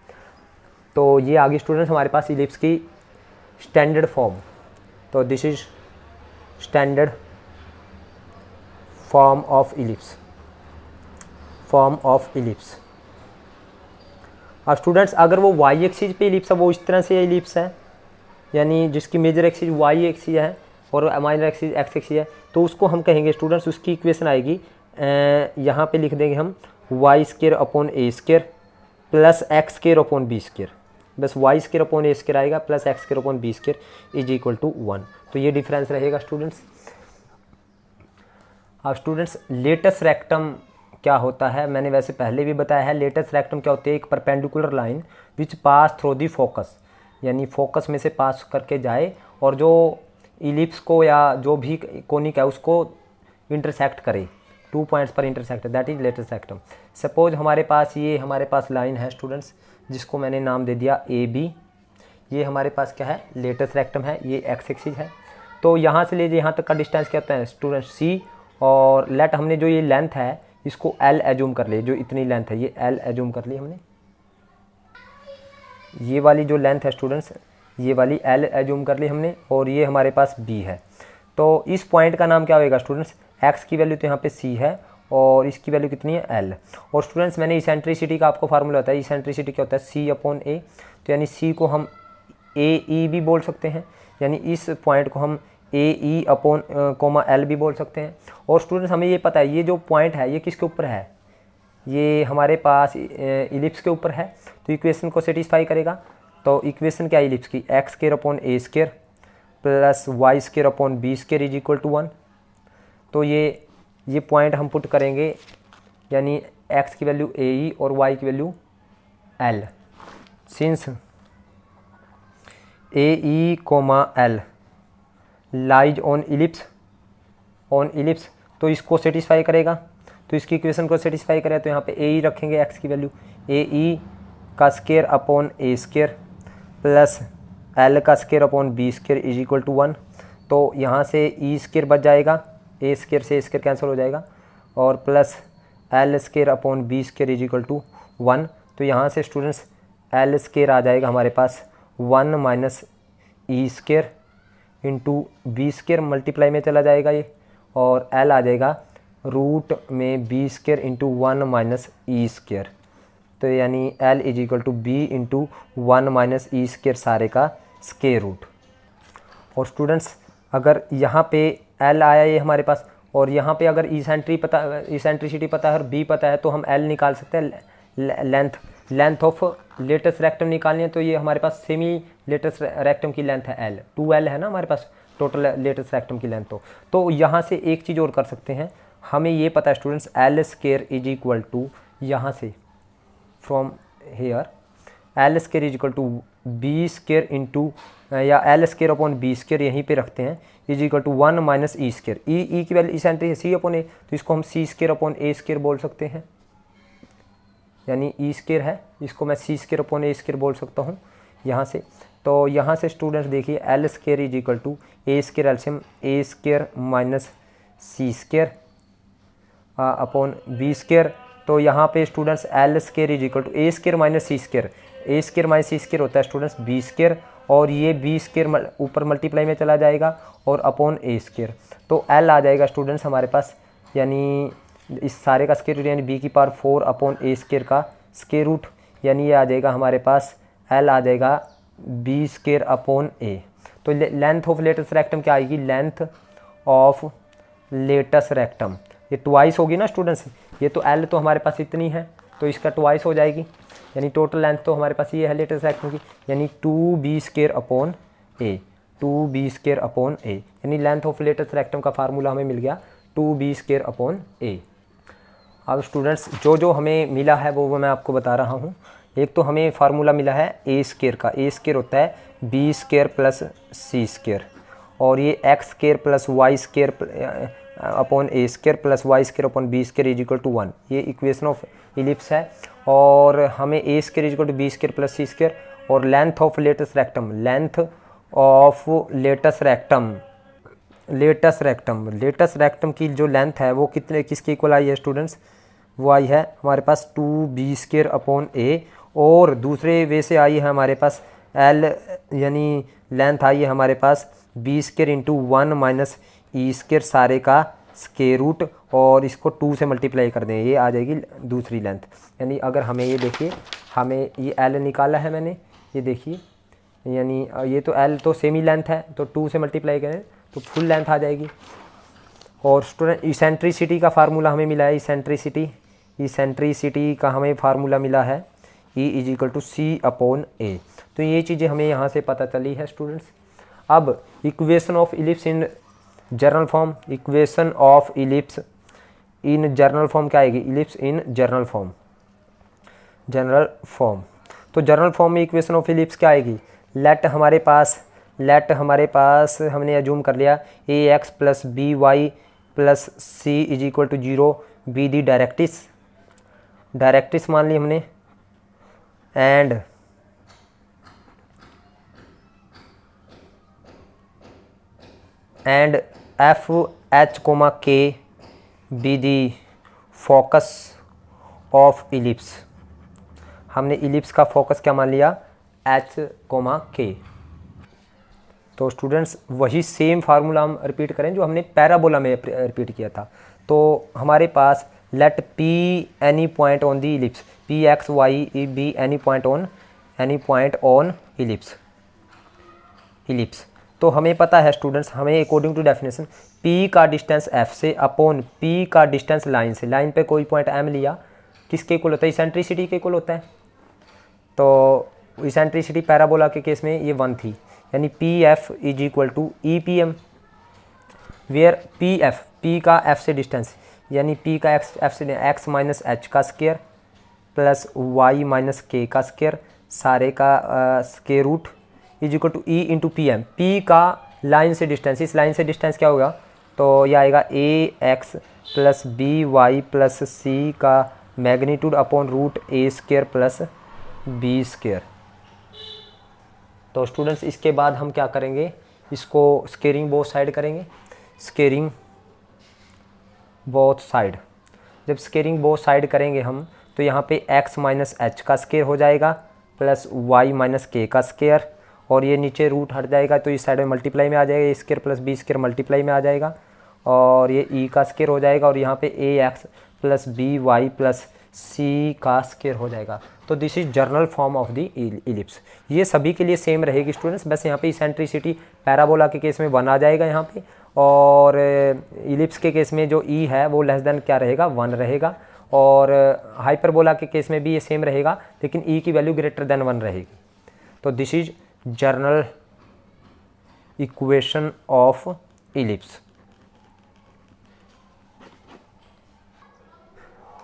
तो ये आगे स्टूडेंट्स हमारे पास इलिप्स की स्टैंडर्ड फॉर्म, तो this is standard form of ellipse. अब स्टूडेंट्स अगर वो वाई एक्सिस पे इलिप्स है, वो इस तरह से इलिप्स है, यानी जिसकी मेजर एक्सिस वाई एक्सिस है और माइनर एक्सिस एक्स एक्सिस है, तो उसको हम कहेंगे स्टूडेंट्स, उसकी इक्वेशन आएगी, यहाँ पे लिख देंगे हम Y square upon A square plus X square upon B square, बस Y square upon A square आएगा plus X square upon B square is equal to 1, तो ये डिफरेंस रहेगा स्टूडेंट्स। अब स्टूडेंट्स लेटस रेक्टम क्या होता है, मैंने वैसे पहले भी बताया है, लेटस रेक्टम क्या होते हैं, एक perpendicular line which pass through the focus, यानी फोकस में से पास करके जाए और जो इलिप्स को या जो भी कोनिक है उसको इंटरसेक्ट करे, 2 पॉइंट्स पर intersect, that is latus rectum. Suppose हमारे पास लाइन है स्टूडेंट्स जिसको मैंने नाम दे दिया ए बी, ये हमारे पास क्या है लेटस रेक्टम है, ये एक्स एक्सिस है, तो यहाँ से ले यहाँ तक का डिस्टेंस क्या होता है स्टूडेंट सी, और लेट हमने जो ये लेंथ है इसको एल एज्यूम कर लिए, जो इतनी लेंथ है ये एल एज्यूम कर ली हमने, ये वाली जो लेंथ है स्टूडेंट्स ये वाली एल एज्यूम कर ली हमने, और ये हमारे पास बी है, तो इस पॉइंट का नाम क्या होगा स्टूडेंट्स, एक्स की वैल्यू तो यहाँ पे सी है और इसकी वैल्यू कितनी है एल। और स्टूडेंट्स मैंने इसेंट्रिसिटी का आपको फार्मूला होता है, इसेंट्रिसिटी क्या होता है सी अपॉन ए, तो यानी सी को हम ए ई भी बोल सकते हैं, यानी इस पॉइंट को हम ए ई अपॉन कोमा एल भी बोल सकते हैं। और स्टूडेंट्स हमें ये पता है ये जो पॉइंट है ये किसके ऊपर है, ये हमारे पास इलिप्स के ऊपर है, तो इक्वेशन को सेटिस्फाई करेगा। तो इक्वेशन क्या है इलिप्स की, X square upon A square plus Y square upon B square is equal to 1। तो ये पॉइंट हम पुट करेंगे, यानी एक्स की वैल्यू ए ई और वाई की value L. Since A E coma L lies on ellipse, तो इसको सेटिस्फाई करेगा, तो इसकी इक्वेशन को सेटिस्फाई करेगा। तो यहाँ पे ए ई रखेंगे, एक्स की वैल्यू ए ई का square upon A square plus L का square upon B square is equal to 1। तो यहाँ से ई स्क्वायर बच जाएगा, ए स्क्वायर से ए स्क्वायर कैंसिल हो जाएगा, और plus L square upon B square is equal to 1। तो यहाँ से स्टूडेंट्स एल स्क्वायर आ जाएगा हमारे पास 1 minus E square into B square multiply में चला जाएगा ये, और एल आ जाएगा रूट में B square into 1 minus E square. तो यानी L is equal to B into 1 minus E square सारे का स्क्वायर रूट। और स्टूडेंट्स अगर यहाँ पे एल आया ये हमारे पास, और यहाँ पे अगर इसेंट्रिसिटी पता है और बी पता है, तो हम एल निकाल सकते हैं। लेंथ ऑफ लेटेस्ट रेक्टम निकालनी है, तो ये हमारे पास सेमी लेटेस्ट रेक्टम की लेंथ है एल, 2L है ना हमारे पास टोटल लेटेस्ट रेक्टम की लेंथ। तो यहाँ से एक चीज़ और कर सकते हैं, हमें ये पता है students L square is equal to, यहाँ से from here L square is equal to B square into, या L square upon B square यहीं पे रखते हैं, is equal to 1 minus E square. E की वैल्यू इसेंट्रिक है सी अपॉन ए, तो इसको हम सी स्क्वायर अपॉन ए स्क्वायर बोल सकते हैं, यानी ई स्क्वायर है, इसको मैं सी स्क्वायर अपॉन ए स्क्वायर बोल सकता हूँ यहाँ से। तो यहाँ से स्टूडेंट्स देखिए L square is equal to A square एल्शियम A square minus C square upon B square. तो यहाँ पे students L square is equal to A square minus C square, A square minus C square होता है students B square, और ये B square ऊपर multiply में चला जाएगा और अपॉन ए स्क्वायर। तो एल आ जाएगा स्टूडेंट्स हमारे पास, यानी इस सारे का स्क्वायर रूट, यानी बी की पावर 4 अपॉन ए स्क्वायर का स्क्वायर रूट, यानी ये आ जाएगा हमारे पास एल आ जाएगा बी स्क्वायर अपॉन ए। तो लेंथ ऑफ लेटेस्ट रेक्टम क्या आएगी, लेंथ ऑफ लेटेस्ट रेक्टम, ये ट्वाइस होगी ना स्टूडेंट्स, ये तो एल तो हमारे पास इतनी है, तो इसका ट्वाइस हो जाएगी, यानी टोटल लेंथ तो हमारे पास ये है लेटेस्ट रेक्टम की, यानी 2b स्क्वायर अपॉन ए, 2b स्क्वायर अपॉन ए, यानी लेंथ ऑफ लेटेस्ट रेक्टम का फार्मूला हमें मिल गया 2b स्क्वायर अपॉन ए। अब स्टूडेंट्स जो हमें मिला है वो मैं आपको बता रहा हूँ। एक तो हमें फार्मूला मिला है ए स्क्वायर का, ए स्क्वायर होता है B square plus C square, और ये X square plus Y square upon A square plus Y square upon B square is equal to 1, ये इक्वेशन ऑफ इलिप्स है। और हमें A square is equal to B square plus C square, और length of latus rectum, length of latus rectum की जो length है वो किसके इक्वल आई है स्टूडेंट्स, वो आई है हमारे पास 2b स्क्वायर अपॉन ए, और दूसरे वे से आई है हमारे पास एल, यानी लेंथ आई है हमारे पास B square into 1 minus E square सारे का स्क्वायर रूट, और इसको 2 से मल्टीप्लाई कर दें, ये आ जाएगी दूसरी लेंथ। यानी अगर हमें ये देखिए, हमें ये एल निकाला है मैंने, ये देखिए, यानी ये तो एल तो सेमी लेंथ है, तो 2 से मल्टीप्लाई करें तो फुल लेंथ आ जाएगी। और स्टूडेंट इसेंट्रिसिटी का फार्मूला हमें मिला है, इसेंट्रिसिटी का हमें फार्मूला मिला है E is equal to C upon A. तो ये चीज़ें हमें यहाँ से पता चली है स्टूडेंट्स। अब equation of ellipse in general form, equation of ellipse in general form क्या आएगी, इलिप्स इन जर्नल फॉर्म, तो जर्नल फॉर्म में इक्वेशन ऑफ इलिप्स क्या आएगी, लेट हमारे पास हमने अज्यूम कर लिया A X plus B Y plus C is equal to 0 be the directrix मान ली हमने, and F H comma K be the focus of ellipse. हमने इलिप्स का फोकस क्या मान लिया, एच कोमा के। तो स्टूडेंट्स वही सेम फार्मूला हम रिपीट करें जो हमने पैराबोला में रिपीट किया था। तो हमारे पास let p any point on the ellipse, p x y be any point on ellipse। तो हमें पता है स्टूडेंट्स, हमें अकॉर्डिंग टू डेफिनेशन p का डिस्टेंस f से अपॉन p का डिस्टेंस लाइन से, लाइन पे कोई पॉइंट m लिया, किसके इक्वल होता है, इसेंट्रिसिटी के इक्वल होता है। तो इसेंट्रिसिटी पैराबोला के केस में ये 1 थी, यानी P F is equal to E P M, where P F, P का एफ से डिस्टेंस, यानी पी का एफ से एक्स माइनस एच का square plus Y minus K का स्क्वायर सारे का square root is equal to E into P M. P का लाइन से डिस्टेंस, इस लाइन से डिस्टेंस क्या होगा, तो यह आएगा A X plus B Y plus C का मैग्नीट्यूड अपॉन रूट ए स्क्वायर प्लस बी स्क्वायर। तो स्टूडेंट्स इसके बाद हम क्या करेंगे, इसको स्केयरिंग बोथ साइड करेंगे, स्केयरिंग बोथ साइड। जब स्केयरिंग बोथ साइड करेंगे हम, तो यहाँ पे x माइनस एच का स्केयर हो जाएगा प्लस y माइनस के का स्केयर, और ये नीचे रूट हट जाएगा तो इस साइड में मल्टीप्लाई में आ जाएगा, A square plus B square multiply में आ जाएगा, और ये e का स्केयर हो जाएगा, और यहाँ पे A X plus B Y plus C का स्केयर हो जाएगा। तो this is general form of the ellipse. ये सभी के लिए सेम रहेगी स्टूडेंट्स, बस यहाँ पे इसेंट्रिसिटी पैराबोला के केस में 1 आ जाएगा यहाँ पे, और इलिप्स के केस में जो ई है वो लेस देन क्या रहेगा, 1 रहेगा, और हाइपरबोला के केस में भी ये सेम रहेगा, लेकिन ई की वैल्यू ग्रेटर देन 1 रहेगी। तो this is general equation of ellipse.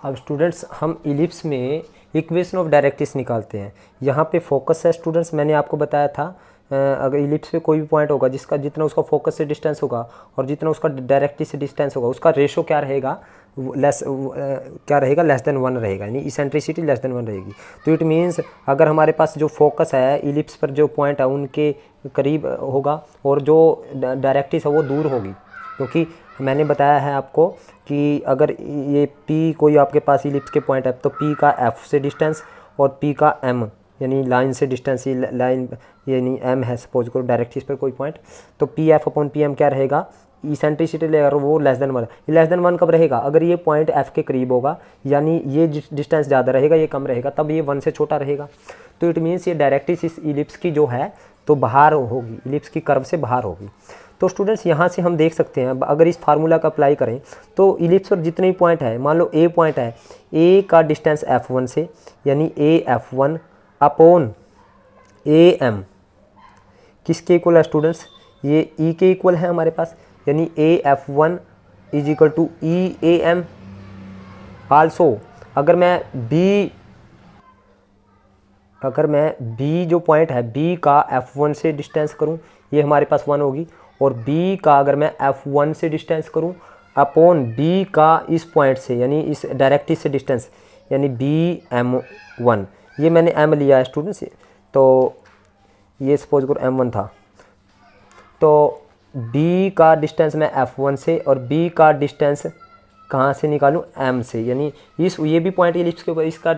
अब स्टूडेंट्स हम इलिप्स में इक्वेशन ऑफ डायरेक्ट्रिक्स निकालते हैं। यहाँ पे फोकस है स्टूडेंट्स, मैंने आपको बताया था अगर इलिप्स पे कोई भी पॉइंट होगा जिसका जितना उसका फोकस से डिस्टेंस होगा और जितना उसका डायरेक्ट्रिक्स से डिस्टेंस होगा, उसका रेशो क्या रहेगा, लेस देन 1 रहेगा, यानी इसेंट्रिसिटी लेस देन 1 रहेगी। तो इट मीन्स अगर हमारे पास जो फोकस है इलिप्स पर जो पॉइंट है उनके करीब होगा और जो डायरेक्ट्रिक्स है वो दूर होगी, क्योंकि मैंने बताया है आपको कि अगर ये P कोई आपके पास इलिप्स के पॉइंट है तो P का F से डिस्टेंस और P का M यानी लाइन से डिस्टेंस, ये लाइन यानी M है सपोज करो डायरेक्ट्रिक्स पर कोई पॉइंट, तो P F upon P M क्या रहेगा, इसेंट्रिसिटी लेगा वो लेस देन 1। ये लेस देन 1 कब रहेगा, अगर ये पॉइंट F के करीब होगा, यानी ये डिस्टेंस ज़्यादा रहेगा ये कम रहेगा, तब ये 1 से छोटा रहेगा। तो इट मीन्स ये डायरेक्ट्रिक्स इस इलिप्स की जो है तो बाहर होगी, इलिप्स की कर्व से बाहर होगी। तो स्टूडेंट्स यहाँ से हम देख सकते हैं अगर इस फार्मूला का अप्लाई करें तो इलिप्स पर जितने भी पॉइंट है, मान लो ए पॉइंट है, ए का डिस्टेंस F1 से, यानी A F1 upon A M किसके इक्वल है स्टूडेंट्स, ये ई के इक्वल है हमारे पास, यानी A F1 is equal to E A M. Also अगर मैं बी जो पॉइंट है बी का F1 से डिस्टेंस करूं, ये हमारे पास 1 होगी, और बी का अगर मैं F1 से डिस्टेंस करूं अपॉन बी का इस पॉइंट से यानी इस डायरेक्ट्रिक्स से डिस्टेंस, यानी बी M1, ये मैंने M लिया है स्टूडेंट्स, तो ये सपोज करो M1 था, तो B का डिस्टेंस मैं F1 से और B का डिस्टेंस कहाँ से निकालूं, M से, यानी ये भी पॉइंट इलिप्स के ऊपर, इसका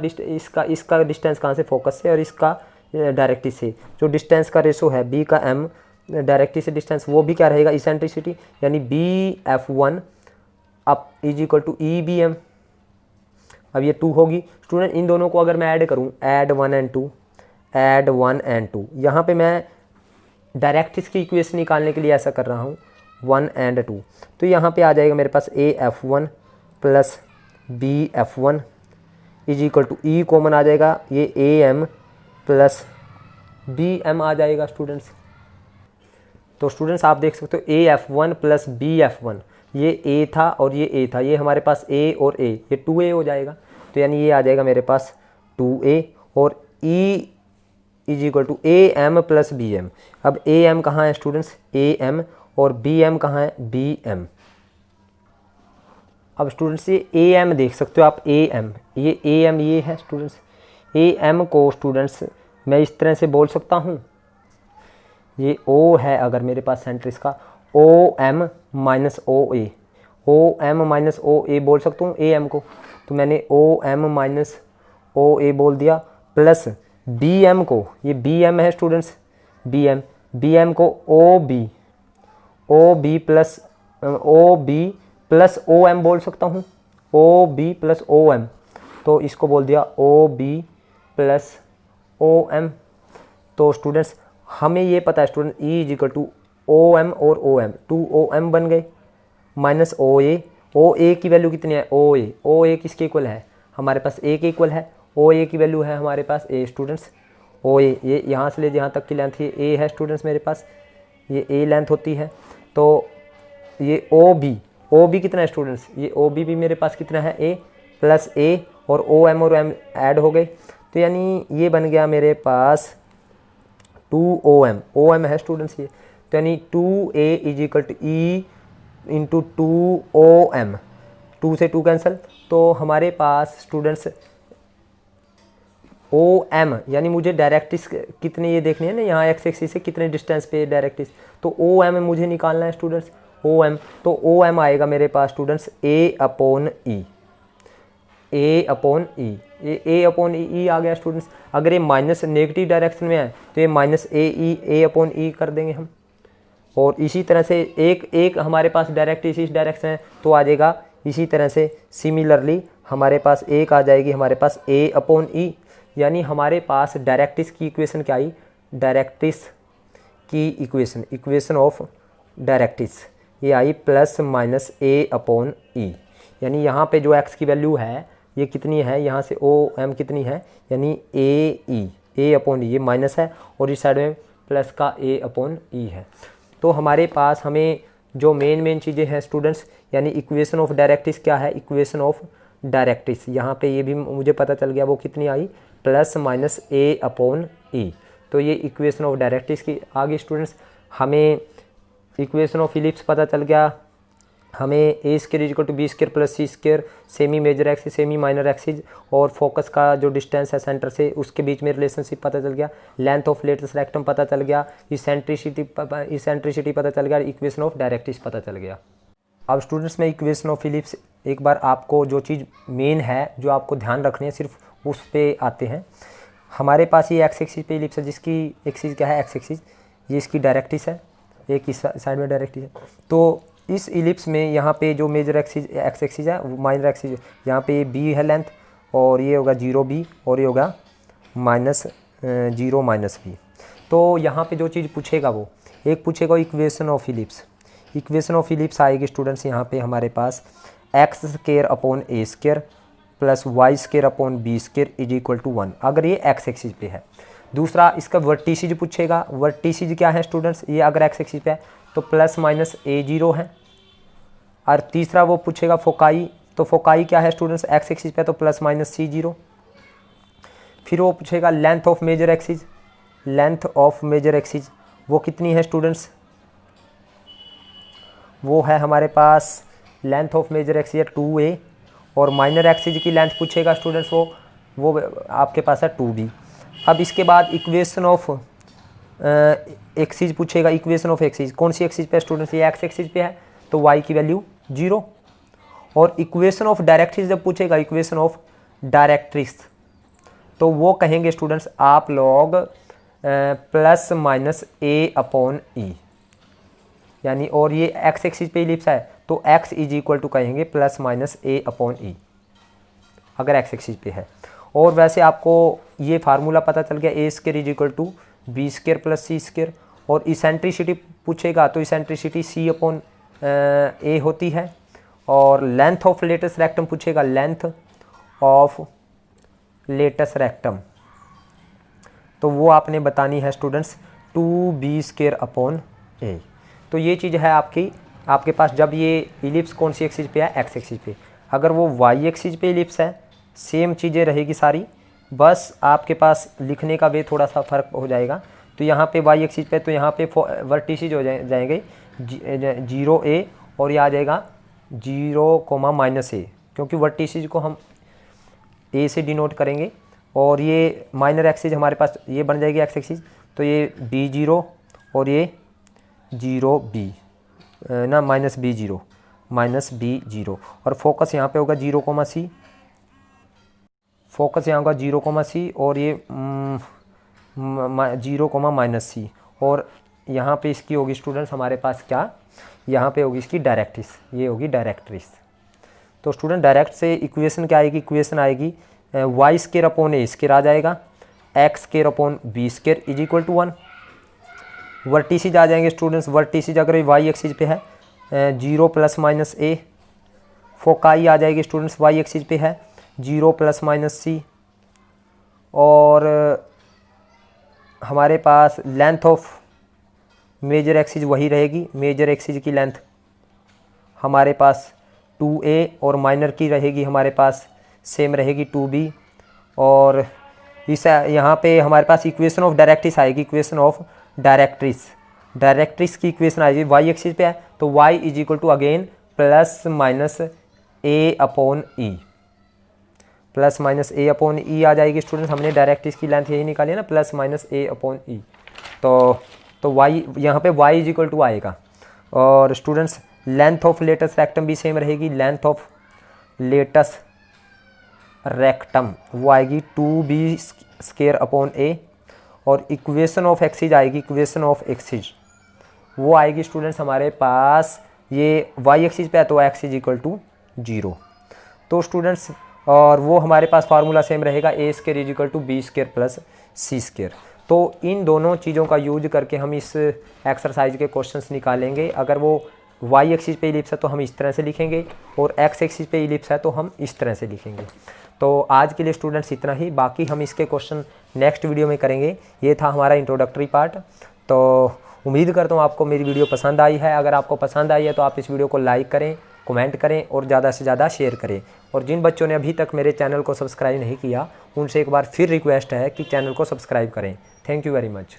डिस्टेंस कहाँ से, फोकस से, और इसका डायरेक्ट्रिक्स से जो डिस्टेंस का रेशो है B का M डायरेक्ट्रिक्स से डिस्टेंस, वो भी क्या रहेगा, इसेंट्रिसिटी, यानी BF1 up is equal to EBM। अब ये 2 होगी स्टूडेंट, इन दोनों को अगर मैं ऐड करूं, ऐड 1 एंड 2, यहाँ पे मैं डायरेक्ट्रिक्स की इक्वेशन निकालने के लिए ऐसा कर रहा हूँ 1 एंड 2, तो यहाँ पे आ जाएगा मेरे पास AF1 plus BF1 is equal to E common आ जाएगा, ये AM प्लस BM आ जाएगा स्टूडेंट्स। तो स्टूडेंट्स आप देख सकते हो AF1 प्लस BF1, ये A था और ये A था, ये हमारे पास A और A, ये 2A हो जाएगा, तो यानी ये आ जाएगा मेरे पास 2A, और E is equal to AM plus BM। अब AM कहाँ है स्टूडेंट्स, AM, और BM कहाँ है, BM। अब स्टूडेंट्स ये AM देख सकते हो आप, AM, ये AM ये है स्टूडेंट्स, AM को स्टूडेंट्स मैं इस तरह से बोल सकता हूँ, ये O है अगर मेरे पास सेंटर इसका, OM minus OA, OM minus OA बोल सकता हूँ AM को, तो मैंने OM माइनस OA बोल दिया, प्लस BM को, ये BM है स्टूडेंट्स, BM को OB प्लस OM बोल सकता हूँ, O B plus O M, तो इसको बोल दिया O B plus O M. तो स्टूडेंट्स हमें ये पता है student E is equal to O M और ओ एम, 2OM बन गए माइनस ओ ए की वैल्यू कितनी है, ओ ए किसके इक्वल है, हमारे पास ए के इक्वल है, ओ ए की वैल्यू है हमारे पास ए स्टूडेंट्स, ओ ए ये यहाँ से ले यहाँ तक की लेंथ ये ए है स्टूडेंट्स मेरे पास, ये ए लेंथ होती है। तो ये ओ बी कितना है स्टूडेंट्स, ये ओ बी भी मेरे पास कितना है ए प्लस ए, और और एम ऐड हो गए, तो यानी ये बन गया मेरे पास 2OM, ओ एम है स्टूडेंट्स ये, तो यानी 2A is equal to E into 2OM, 2 से 2 कैंसिल, तो हमारे पास स्टूडेंट्स OM यानी मुझे डायरेक्टिस कितने ये देखने हैं ना, यहाँ एक्स एक्सिस से कितने डिस्टेंस पे डायरेक्टिस, तो OM मुझे निकालना है स्टूडेंट्स, OM, तो OM आएगा मेरे पास students A upon E, A upon ई आ गया स्टूडेंट्स। अगर ये माइनस नेगेटिव डायरेक्शन में है तो ये माइनस ए अपॉन ई कर देंगे हम, और इसी तरह से एक हमारे पास डायरेक्ट इसी डायरेक्शन है तो आ जाएगा इसी तरह से सिमिलरली हमारे पास एक आ जाएगी हमारे पास ए अपॉन ई, यानी हमारे पास डायरेक्टिस की इक्वेशन क्या आई, डायरेक्टिस की इक्वेशन ऑफ डायरेक्टिस ये आई प्लस माइनस ए अपॉन ई, यानी यहाँ पे जो एक्स की वैल्यू है ये कितनी है, यहाँ से ओ एम कितनी है, यानी ए अपॉन ई, ये माइनस है और इस साइड में प्लस का ए अपॉन ई है। तो हमारे पास हमें जो मेन चीज़ें हैं स्टूडेंट्स, यानी इक्वेशन ऑफ डायरेक्टिस क्या है, इक्वेशन ऑफ डायरेक्टिस यहाँ पे ये भी मुझे पता चल गया वो कितनी आई, प्लस माइनस ए अपॉन ई, तो ये इक्वेशन ऑफ डायरेक्टिस की आगे स्टूडेंट्स। हमें इक्वेशन ऑफ इलिप्स पता चल गया, हमें A square equal to B square plus C square, semi major axis semi minor axis, और फोकस का जो डिस्टेंस है सेंटर से उसके बीच में रिलेशनशिप पता चल गया, लेंथ ऑफ लेटस रेक्टम पता चल गया, इसेंट्रिसिटी पता चल गया, इक्वेशन ऑफ डायरेक्टिस पता चल गया। अब स्टूडेंट्स में इक्वेशन ऑफ इलिप्स एक बार आपको जो चीज़ मेन है जो आपको ध्यान रखनी है सिर्फ उस पे आते हैं। हमारे पास ये एक्स एक्सिस पे इलिप्स है जिसकी एक्सिस क्या है, एक्स एक्सिस, ये इसकी डायरेक्टिस है, एक इस साइड में डायरेक्टिस है। तो इस इलिप्स में यहाँ पे जो मेजर एक्सिस एक्स एक्सिस है, माइनर एक्सिस, यहाँ पे बी है लेंथ, और ये होगा 0B और ये होगा -0 -B। तो यहाँ पे जो चीज़ पूछेगा वो एक पूछेगा equation of ellipse, equation of ellipse आएगी स्टूडेंट्स यहाँ पे हमारे पास X square upon A square plus Y square upon B square is equal to 1, अगर ये एक्स एक्सिस पे है। दूसरा इसका वर्टिसिज पूछेगा, वर्टिसिज क्या है स्टूडेंट्स, ये अगर एक्स एक्सिस पे है तो प्लस माइनस A0 है। और तीसरा वो पूछेगा फोकाई, तो फोकाई क्या है स्टूडेंट्स, एक्स एक्सिस पे तो प्लस माइनस C0। फिर वो पूछेगा length of major axis, length of major axis वो कितनी है स्टूडेंट्स, वो है हमारे पास length of major axis 2A, और माइनर एक्सिस की लेंथ पूछेगा स्टूडेंट्स वो आपके पास है 2B। अब इसके बाद इक्वेशन ऑफ एक्सिस पूछेगा, इक्वेशन ऑफ एक्सिस कौन सी एक्सिस पे स्टूडेंट्स, ये एक्स एक्सिस पे है तो y की वैल्यू 0। और इक्वेशन ऑफ डायरेक्ट्रिस जब पूछेगा, इक्वेशन ऑफ डायरेक्ट्रिस, तो वो कहेंगे स्टूडेंट्स आप लोग प्लस माइनस ए अपॉन ई, यानी और ये एक्स एक्सिस पे इलिप्स है तो x इज इक्वल टू कहेंगे प्लस माइनस ए अपॉन ई अगर एक्स एक्सिस पे है। और वैसे आपको ये फार्मूला पता चल गया, A square is equal to B square plus C square. और इसेंट्रिसिटी पूछेगा तो इसेंट्रिसिटी सी अपॉन ए होती है। और लेंथ ऑफ लेटस रेक्टम पूछेगा, लेंथ ऑफ लेटस रेक्टम तो वो आपने बतानी है students 2b square upon A. तो ये चीज़ है आपके पास जब ये इलिप्स कौन सी एक्सिस पे है, एक्स एक्सिस पे। अगर वो वाई एक्सिस पे इलिप्स है सेम चीज़ें रहेगी सारी, बस आपके पास लिखने का वे थोड़ा सा फ़र्क हो जाएगा। तो यहाँ पे वाई एक्सिस पे तो यहाँ पे वर्टिसेज हो जाएंगे 0A और ये आ जाएगा 0, -A, क्योंकि वर्टिसेज को हम ए से डिनोट करेंगे। और ये माइनर एक्सिस हमारे पास ये बन जाएगी एक्स एक्सिस, तो ये B0 और ये 0B ना -B0 और फोकस यहाँ पे होगा 0, फोकस यहाँ होगा 0, और ये 0, -C। और यहाँ पे इसकी होगी स्टूडेंट्स हमारे पास क्या, यहाँ पे होगी इसकी डायरेक्ट्रिस, ये होगी डायरेक्ट्रिस। तो स्टूडेंट डायरेक्ट से इक्वेशन क्या आएगी, इक्वेशन आएगी y square upon a square आ जाएगा, x square upon b square is equal to 1। Vertices आ जाएंगे स्टूडेंट्स, वर्टिसीज अगर वाई एक्सिस पे है 0 प्लस माइनस ए, फोकाई आ जाएगी स्टूडेंट्स वाई एक्सिस पे है 0 प्लस माइनस सी, और हमारे पास लेंथ ऑफ मेजर एक्सिस वही रहेगी, मेजर एक्सिस की लेंथ हमारे पास 2a और माइनर की रहेगी हमारे पास सेम रहेगी 2b। और इस यहाँ पे हमारे पास इक्वेशन ऑफ डायरेक्ट्रिस आएगी, इक्वेशन ऑफ डायरेक्ट्रिस की इक्वेशन आएगी वाई एक्सिस पे है तो y is equal to again plus minus a upon e, plus minus a upon ई आ जाएगी स्टूडेंट्स। हमने डायरेक्ट्रिस की लेंथ यही निकाली है ना, प्लस माइनस ए अपॉन ई, तो y यहाँ पे y इज इक्वल टू आएगा। और students length of latus rectum भी सेम रहेगी, लेंथ ऑफ लेटस रेक्टम वो आएगी 2b स्केयर अपॉन ए, और इक्वेशन ऑफ एक्सिस आएगी, इक्वेशन ऑफ एक्सिस वो आएगी स्टूडेंट्स हमारे पास ये वाई एक्सिस पे है तो एक्स इज इक्वल टू 0। तो स्टूडेंट्स और वो हमारे पास फार्मूला सेम रहेगा a square is equal to b square plus c square. तो इन दोनों चीज़ों का यूज करके हम इस एक्सरसाइज के क्वेश्चंस निकालेंगे। अगर वो वाई एक्सिस पे इलिप्स है तो हम इस तरह से लिखेंगे, और एक्स एक्सिस पे इलिप्स है तो हम इस तरह से लिखेंगे। तो आज के लिए स्टूडेंट्स इतना ही, बाकी हम इसके क्वेश्चन नेक्स्ट वीडियो में करेंगे। ये था हमारा इंट्रोडक्टरी पार्ट। तो उम्मीद करता हूँ आपको मेरी वीडियो पसंद आई है। अगर आपको पसंद आई है तो आप इस वीडियो को लाइक करें, कमेंट करें और ज़्यादा से ज़्यादा शेयर करें। और जिन बच्चों ने अभी तक मेरे चैनल को सब्सक्राइब नहीं किया उनसे एक बार फिर रिक्वेस्ट है कि चैनल को सब्सक्राइब करें। Thank you very much.